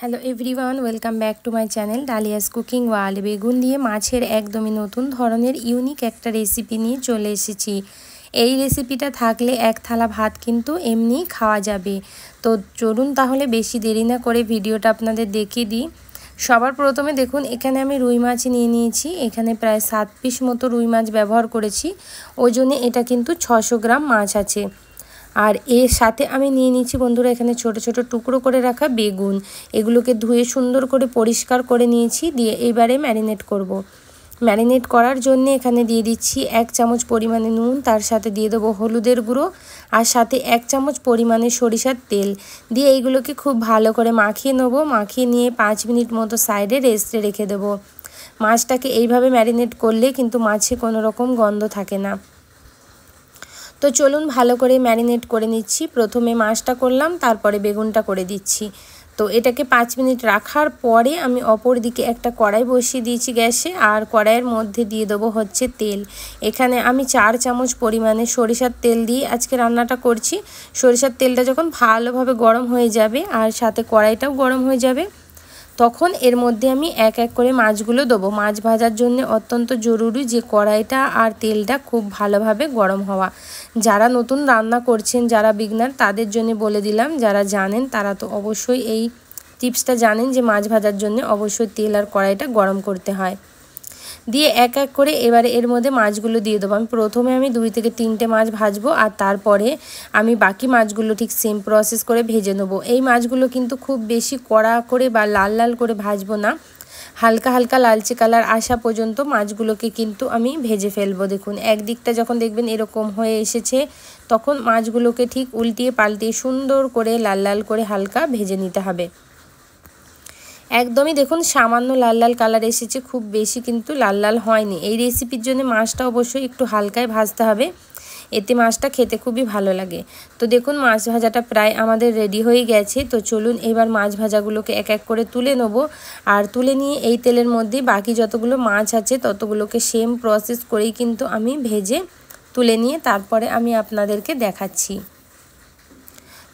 Hello everyone, welcome back to my channel Dalia's cooking world. বেগুন দিয়ে মাছের একদমই নতুন ধরনের ইউনিক একটা রেসিপি নিয়ে চলে এসেছি। এই রেসিপিটা থাকলে এক থালা ভাত কিন্তু এমনি খাওয়া যাবে। তো চলুন তাহলে বেশি দেরি না করে ভিডিওটা আপনাদের দেখিয়ে দিই। সবার প্রথমে দেখুন, এখানে আমি রুই মাছ নিয়ে নিয়েছি। এখানে প্রায় 7 পিস মতো রুই মাছ ব্যবহার করেছি। ওজনে এটা কিন্তু 600 গ্রাম মাছ আছে। আর এর সাথে আমি নিয়ে নিচ্ছি বন্ধুরা এখানে ছোট ছোট টুকরো করে রাখা বেগুন। এগুলোকে ধুয়ে সুন্দর করে পরিষ্কার করে নিয়েছি। দিয়ে এবারে ম্যারিনেট করব। ম্যারিনেট করার জন্য এখানে দিয়ে দিচ্ছি 1 চামচ পরিমাণে নুন, তার সাথে দিয়ে দেবো হলুদের গুঁড়ো, আর সাথে 1 চামচ পরিমাণে সরিষার তেল দিয়ে এইগুলোকে খুব ভালো করে মাখিয়ে নেবো। মাখিয়ে নিয়ে 5 মিনিট মতো সাইডে রেস্টে রেখে দেবো। মাছটাকে এইভাবে ম্যারিনেট করলে কিন্তু মাছে কোনো রকম গন্ধ থাকে না। তো চলুন ভালো করে ম্যারিনেট করে নিচ্ছি। প্রথমে মাছটা করলাম, তারপরে বেগুনটা করে দিচ্ছি। তো এটাকে 5 মিনিট রাখার পরে আমি অপর দিকে একটা কড়াই বসিয়ে দিয়েছি গ্যাসে। আর কড়াইয়ের মধ্যে দিয়ে দেবো হচ্ছে তেল। এখানে আমি 4 চামচ পরিমাণে সরিষার তেল দিয়ে আজকে রান্নাটা করছি। সরিষার তেলটা যখন ভালোভাবে গরম হয়ে যাবে আর সাথে কড়াইটাও গরম হয়ে যাবে, তখন এর মধ্যে আমি এক এক করে মাছগুলো দেবো। মাছ ভাজার জন্য অত্যন্ত জরুরি যে কড়াইটা আর তেলটা খুব ভালোভাবে গরম হওয়া। যারা নতুন রান্না করছেন, যারা বিগনার, তাদের জন্য বলে দিলাম। যারা জানেন তারা তো অবশ্যই এই টিপসটা জানেন যে মাছ ভাজার জন্য অবশ্যই তেল আর কড়াইটা গরম করতে হয়। দিয়ে এক এক করে এবারে এর মধ্যে মাছগুলো দিয়ে দেবো। প্রথমে আমি 2 থেকে 3টে মাছ ভাজবো, আর তারপরে আমি বাকি মাছগুলো ঠিক সেম প্রসেস করে ভেজে নেবো। এই মাছগুলো কিন্তু খুব বেশি কড়া করে বা লাল লাল করে ভাজবো না। হালকা হালকা লালচে কালার আসা পর্যন্ত মাছগুলোকে কিন্তু আমি ভেজে ফেলবো। দেখুন, একদিকটা যখন দেখবেন এরকম হয়ে এসেছে, তখন মাছগুলোকে ঠিক উল্টিয়ে পাল্টিয়ে সুন্দর করে লাল লাল করে হালকা ভেজে নিতে হবে। একদমই দেখুন সামান্য লাল লাল কালার এসেছে, খুব বেশি কিন্তু লাল লাল হয়নি। এই রেসিপির জন্য মাছটা অবশ্যই একটু হালকায় ভাজতে হবে, এতে মাছটা খেতে খুবই ভালো লাগে। তো দেখুন মাছ ভাজাটা প্রায় আমাদের রেডি হয়ে গেছে। তো চলুন এবার মাছ ভাজাগুলোকে এক এক করে তুলে নেব। আর তুলে নিয়ে এই তেলের মধ্যে বাকি যতগুলো মাছ আছে ততগুলোকে সেম প্রসেস করেই কিন্তু আমি ভেজে তুলে নিয়ে তারপরে আমি আপনাদেরকে দেখাচ্ছি।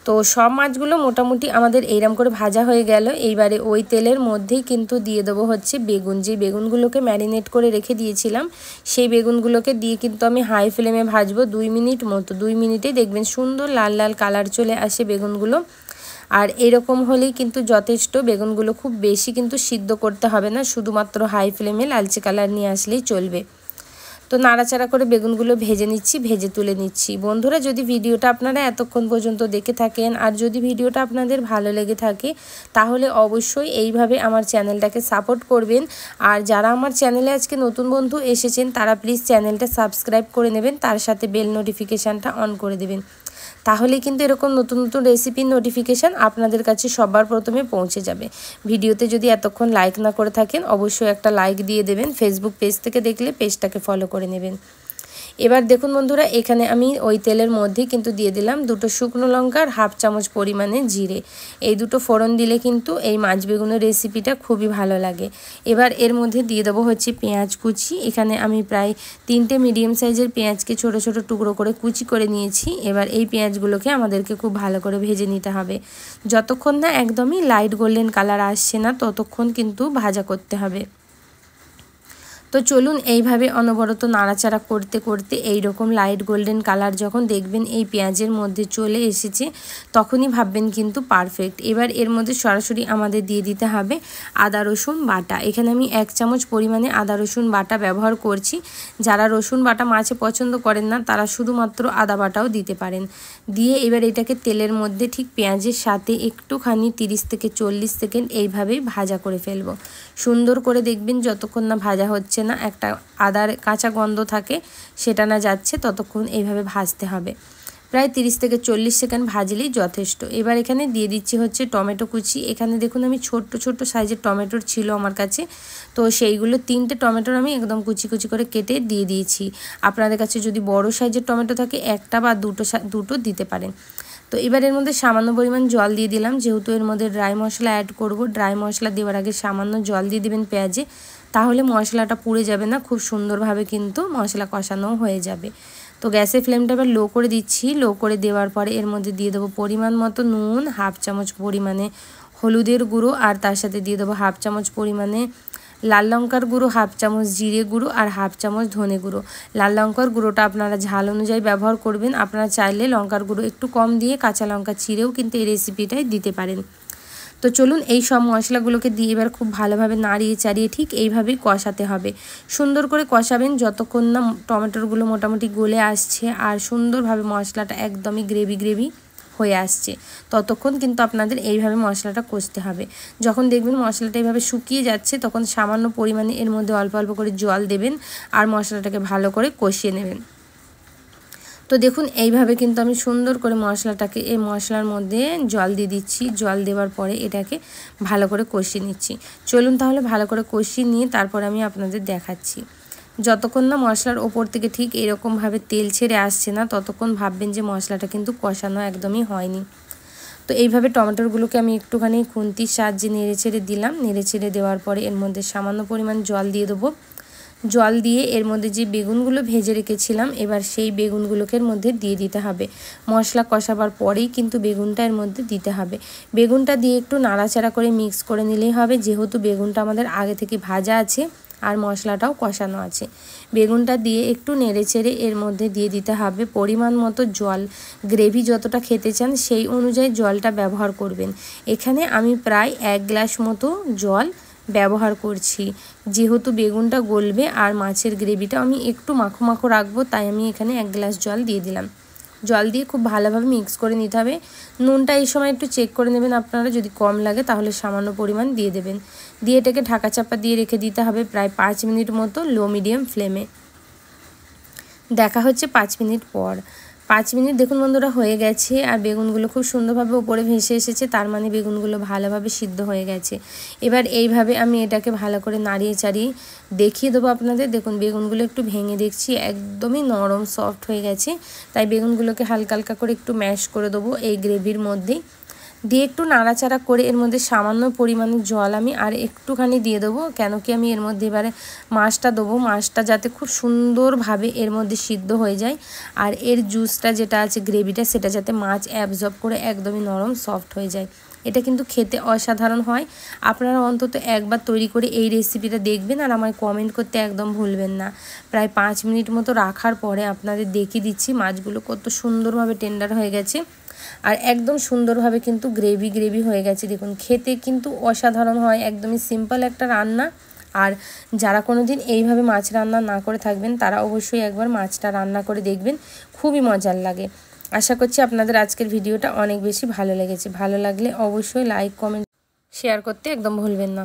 তো সব মাছগুলো মোটামুটি আমাদের এইরকম করে ভাজা হয়ে গেল। এইবারে ওই তেলের মধ্যেই কিন্তু দিয়ে দেবো হচ্ছে বেগুন। যে বেগুনগুলোকে ম্যারিনেট করে রেখে দিয়েছিলাম, সেই বেগুনগুলোকে দিয়ে কিন্তু আমি হাই ফ্লেমে ভাজবো 2 মিনিট মতো। 2 মিনিটেই দেখবেন সুন্দর লাল লাল কালার চলে আসে বেগুনগুলো। আর এরকম হলেই কিন্তু যথেষ্ট। বেগুনগুলো খুব বেশি কিন্তু সিদ্ধ করতে হবে না, শুধুমাত্র হাই ফ্লেমে লালচে কালার নিয়ে আসলেই চলবে। তো নাড়াচাড়া করে বেগুনগুলো ভেজে নিচ্ছি, ভেজে তুলে নিচ্ছি। বন্ধুরা, যদি ভিডিওটা আপনারা এতক্ষণ পর্যন্ত দেখে থাকেন আর যদি ভিডিওটা আপনাদের ভালো লেগে থাকে, তাহলে অবশ্যই এইভাবে আমার চ্যানেলটাকে সাপোর্ট করবেন। আর যারা আমার চ্যানেলে আজকে নতুন বন্ধু এসেছেন, তারা প্লিজ চ্যানেলটা সাবস্ক্রাইব করে নেবেন, তার সাথে বেল নোটিফিকেশানটা অন করে দেবেন। তাহলে কিন্তু এরকম নতুন নতুন রেসিপির নোটিফিকেশান আপনাদের কাছে সবার প্রথমে পৌঁছে যাবে। ভিডিওতে যদি এতক্ষণ লাইক না করে থাকেন, অবশ্যই একটা লাইক দিয়ে দেবেন। ফেসবুক পেজ থেকে দেখলে পেজটাকে ফলো করে নেবেন। এবার দেখুন বন্ধুরা, এখানে আমি ওই তেলের মধ্যেই কিন্তু দিয়ে দিলাম 2টো শুকনো লঙ্কা আর 1/2 চামচ পরিমাণে জিরে। এই দুটো ফোড়ন দিলে কিন্তু এই মাছ বেগুনের রেসিপিটা খুবই ভালো লাগে। এবার এর মধ্যে দিয়ে দেবো হচ্ছে পেঁয়াজ কুচি। এখানে আমি প্রায় 3টে মিডিয়াম সাইজের পেঁয়াজকে ছোট ছোট টুকরো করে কুচি করে নিয়েছি। এবার এই পেঁয়াজগুলোকে আমাদেরকে খুব ভালো করে ভেজে নিতে হবে। যতক্ষণ না একদমই লাইট গোল্ডেন কালার আসছে না, ততক্ষণ কিন্তু ভাজা করতে হবে। তো চলুন এইভাবে অনবরত নাড়াচাড়া করতে করতে এই রকম লাইট গোল্ডেন কালার যখন দেখবেন এই পেঁয়াজের মধ্যে চলে এসেছে, তখনই ভাববেন কিন্তু পারফেক্ট। এবার এর মধ্যে সরাসরি আমাদের দিয়ে দিতে হবে আদা রসুন বাটা। এখানে আমি 1 চামচ পরিমাণে আদা রসুন বাটা ব্যবহার করছি। যারা রসুন বাটা মাছে পছন্দ করেন না, তারা শুধুমাত্র আদা বাটাও দিতে পারেন। দিয়ে এবার এটাকে তেলের মধ্যে ঠিক পেঁয়াজের সাথে একটুখানি 30 থেকে 40 সেকেন্ড এইভাবেই ভাজা করে ফেলবো। সুন্দর করে দেখবেন যতক্ষণ না ভাজা হচ্ছে না, একটা আদার কাঁচা গন্ধ থাকে, সেটা না যাচ্ছে, ততক্ষণ এইভাবে ভাজতে হবে। প্রায় 30 থেকে 40 সেকেন্ড ভাজলেই যথেষ্ট। এবার এখানে দিয়ে দিচ্ছি হচ্ছে টমেটো কুচি। এখানে দেখুন আমি ছোট্ট ছোট্ট সাইজের টমেটোর ছিল আমার কাছে, তো সেইগুলো 3টে টমেটোর আমি একদম কুচি কুচি করে কেটে দিয়ে দিয়েছি। আপনাদের কাছে যদি বড় সাইজের টমেটো থাকে, একটা বা দুটো দিতে পারেন। তো এবার এর মধ্যে সামান্য পরিমাণ জল দিয়ে দিলাম, যেহেতু এর মধ্যে ড্রাই মশলা অ্যাড করব। ড্রাই মশলা দেওয়ার আগে সামান্য জল দিয়ে দেবেন পেঁয়াজে, তাহলে মশলাটা পুড়ে যাবে না, খুব সুন্দরভাবে কিন্তু মশলা কষানো হয়ে যাবে। তো গ্যাসের ফ্লেমটা এবার লো করে দিচ্ছি। লো করে দেওয়ার পরে এর মধ্যে দিয়ে দেবো পরিমাণ মতো নুন, 1/2 চামচ পরিমাণে হলুদের গুঁড়ো, আর তার সাথে দিয়ে দেবো হাফ চামচ পরিমাণে লাল লঙ্কার গুঁড়ো, হাফ চামচ জিরে গুঁড়ো আর হাফ চামচ ধনে গুঁড়ো। লাল লঙ্কার গুঁড়োটা আপনারা ঝাল অনুযায়ী ব্যবহার করবেন। আপনারা চাইলে লঙ্কার গুঁড়ো একটু কম দিয়ে কাঁচা লঙ্কা চিরেও কিন্তু এই রেসিপিটাই দিতে পারেন। তো চলুন এই সব মশলাগুলোকে দিয়ে এবার খুব ভালোভাবে নাড়িয়ে চাড়িয়ে ঠিক এইভাবেই কষাতে হবে। সুন্দর করে কষাবেন যতক্ষণ না টমেটোগুলো মোটামুটি গলে আসছে আর সুন্দরভাবে মশলাটা একদমই গ্রেভি হয়ে আসছে, ততক্ষণ কিন্তু আপনাদের এইভাবে মশলাটা কষতে হবে। যখন দেখবেন মশলাটা এইভাবে শুকিয়ে যাচ্ছে তখন সামান্য পরিমাণে এর মধ্যে অল্প অল্প করে জল দেবেন আর মশলাটাকে ভালো করে কষিয়ে নেবেন। তো দেখুন এইভাবে কিন্তু আমি সুন্দর করে মশলাটাকে এই মশলার মধ্যে জল দিয়ে দিচ্ছি। জল দেওয়ার পরে এটাকে ভালো করে কষিয়ে নিচ্ছি। চলুন তাহলে ভালো করে কষিয়ে নিয়ে তারপর আমি আপনাদের দেখাচ্ছি। যতক্ষণ না মশলার ওপর থেকে ঠিক এরকমভাবে তেল ছেড়ে আসছে না ততক্ষণ ভাববেন যে মশলাটা কিন্তু কষানো একদমই হয়নি। তো এইভাবে টমেটোগুলোকে আমি একটুখানি খুন্তির সাহায্যে নেড়ে ছেড়ে দিলাম। নেড়ে ছেড়ে দেওয়ার পরে এর মধ্যে সামান্য পরিমাণ জল দিয়ে দেবো। জল দিয়ে এর মধ্যে যে বেগুনগুলো ভেজে রেখেছিলাম এবার সেই বেগুনগুলোকে এর মধ্যে দিয়ে দিতে হবে। মশলা কষাবার পরেই কিন্তু বেগুনটা এর মধ্যে দিতে হবে। বেগুনটা দিয়ে একটু নাড়াচাড়া করে মিক্স করে নিলেই হবে, যেহেতু বেগুনটা আমাদের আগে থেকে ভাজা আছে আর মশলাটাও কষানো আছে। বেগুনটা দিয়ে একটু নেড়েচেড়ে এর মধ্যে দিয়ে দিতে হবে পরিমাণ মতো জল। গ্রেভি যতটা খেতে চান সেই অনুযায়ী জলটা ব্যবহার করবেন। এখানে আমি প্রায় 1 গ্লাস মতো জল ব্যবহার করছি, যেহেতু বেগুনটা গলবে আর মাছের গ্রেভিটা আমি একটু মাখো মাখো রাখবো, তাই আমি এখানে 1 গ্লাস জল দিয়ে দিলাম। জল দিয়ে খুব ভালোভাবে মিক্স করে নিতে হবে। নুনটা এই সময় একটু চেক করে নেবেন আপনারা, যদি কম লাগে তাহলে সামান্য পরিমাণ দিয়ে দেবেন। দিয়ে এটাকে ঢাকা চাপা দিয়ে রেখে দিতে হবে প্রায় 5 মিনিট মতো লো মিডিয়াম ফ্লেমে। দেখা হচ্ছে 5 মিনিট পর। 5 মিনিট দেখুন বন্ধুরা হয়ে গেছে আর বেগুনগুলো খুব সুন্দরভাবে উপরে ভেসে এসেছে, তার মানে বেগুনগুলো ভালোভাবে সিদ্ধ হয়ে গেছে। এবার এইভাবে আমি এটাকে ভালো করে নাড়িয়ে চাড়িয়ে দেখিয়ে দেবো আপনাদের। দেখুন বেগুনগুলো একটু ভেঙে দেখছি একদমই নরম সফট হয়ে গেছে, তাই বেগুনগুলোকে হালকা হালকা করে একটু ম্যাশ করে দেবো এই গ্রেভির মধ্যেই। দিয়ে একটু নাড়াচাড়া করে এর মধ্যে সামান্য পরিমাণে জল আমি আর একটুখানি দিয়ে দেবো, কেন কি আমি এর মধ্যে এবারে মাছটা দেবো। মাছটা যাতে খুব সুন্দরভাবে এর মধ্যে সিদ্ধ হয়ে যায় আর এর জুসটা যেটা আছে গ্রেভিটা সেটা যাতে মাছ অ্যাবজর্ব করে একদমই নরম সফট হয়ে যায়। এটা কিন্তু খেতে অসাধারণ হয়। আপনারা অন্তত একবার তৈরি করে এই রেসিপিটা দেখবেন আর আমায় কমেন্ট করতে একদম ভুলবেন না। প্রায় 5 মিনিট মতো রাখার পরে আপনাদের দেখিয়ে দিচ্ছি মাছগুলো কত সুন্দরভাবে টেন্ডার হয়ে গেছে আর একদম সুন্দরভাবে কিন্তু গ্রেভি হয়ে গেছে। দেখুন খেতে কিন্তু অসাধারণ হয়, একদমই সিম্পল একটা রান্না। আর যারা কোনো দিন এইভাবে মাছ রান্না না করে থাকবেন তারা অবশ্যই একবার মাছটা রান্না করে দেখবেন, খুবই মজার লাগে। আশা করছি আপনাদের আজকের ভিডিওটা অনেক বেশি ভালো লেগেছে। ভালো লাগলে অবশ্যই লাইক কমেন্ট শেয়ার করতে একদম ভুলবেন না।